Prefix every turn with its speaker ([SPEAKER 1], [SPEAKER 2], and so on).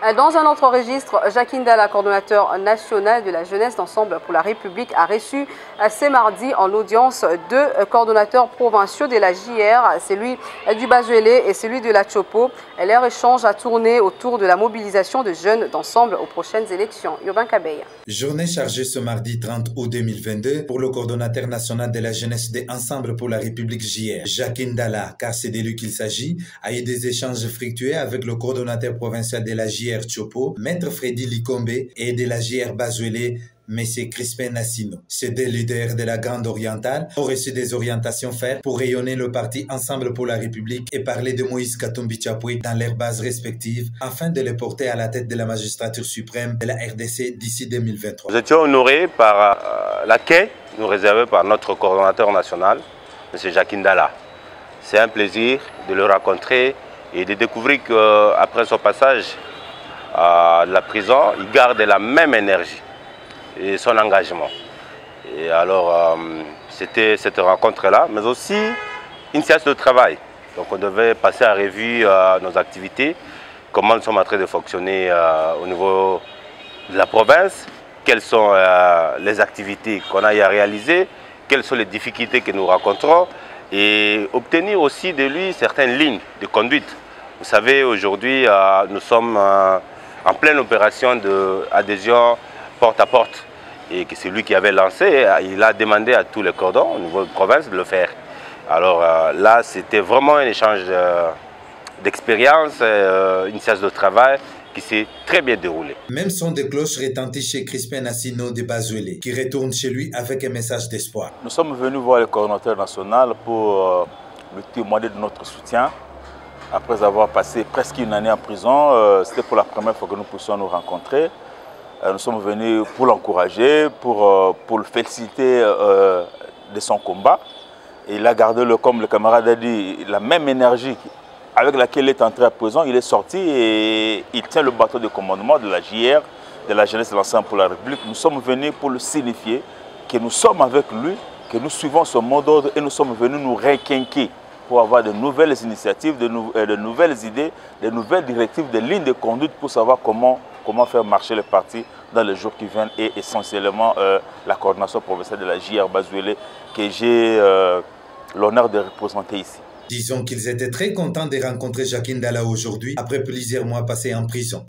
[SPEAKER 1] Dans un autre registre, Jacques Ndala, coordonnateur national de la jeunesse d'Ensemble pour la République, a reçu ce mardi en audience deux coordonnateurs provinciaux de la JR, celui du Bazuélé et celui de la Chopo. Leur échange a tourné autour de la mobilisation de jeunes d'Ensemble aux prochaines élections. Urbain Kabeya.
[SPEAKER 2] Journée chargée ce mardi 30 août 2022 pour le coordonnateur national de la jeunesse d'Ensemble pour la République JR, Jacques Ndala, car c'est de lui qu'il s'agit, a eu des échanges fructueux avec le coordonnateur provincial de la JR Chopo, Maître Freddy Likombe, et de la JR Bazuélé, M. Crispin Nassino. Ces deux leaders de la Grande Orientale ont reçu des orientations fermes pour rayonner le parti Ensemble pour la République et parler de Moïse Katumbi Tchapoué dans leurs bases respectives afin de les porter à la tête de la magistrature suprême de la RDC d'ici 2023.
[SPEAKER 3] Nous étions honorés par l'accueil nous réservé par notre coordonnateur national, M. Jacques Ndala. C'est un plaisir de le rencontrer et de découvrir qu'après son passage à la prison, il garde la même énergie et son engagement. Et alors, c'était cette rencontre-là, mais aussi une séance de travail. Donc on devait passer à revue nos activités, comment nous sommes en train de fonctionner au niveau de la province, quelles sont les activités qu'on a à réaliser, quelles sont les difficultés que nous rencontrons, et obtenir aussi de lui certaines lignes de conduite. Vous savez, aujourd'hui, nous sommes en pleine opération d'adhésion porte à porte, et que c'est lui qui avait lancé. Il a demandé à tous les cordons au niveau de la province de le faire. Alors là, c'était vraiment un échange d'expérience, une séance de travail qui s'est très bien déroulée.
[SPEAKER 2] Même son de cloche retentit chez Crispin Nassino de Bazuélé, qui retourne chez lui avec un message d'espoir.
[SPEAKER 4] Nous sommes venus voir le coordonnateur national pour lui témoigner de notre soutien. Après avoir passé presque une année en prison, c'était pour la première fois que nous puissions nous rencontrer. Nous sommes venus pour l'encourager, pour le féliciter de son combat. Et il a gardé, comme le camarade a dit, la même énergie avec laquelle il est entré à prison. Il est sorti et il tient le bateau de commandement de la JR, de la jeunesse de l'Ensemble pour la République. Nous sommes venus pour le signifier que nous sommes avec lui, que nous suivons son mot d'ordre et nous sommes venus nous requinquer pour avoir de nouvelles initiatives, de nouvelles idées, de nouvelles directives, des lignes de conduite pour savoir comment faire marcher le parti dans les jours qui viennent et essentiellement la coordination provinciale de la JR Bazuélé que j'ai l'honneur de représenter ici.
[SPEAKER 2] Disons qu'ils étaient très contents de rencontrer Jacques Ndala aujourd'hui après plusieurs mois passés en prison.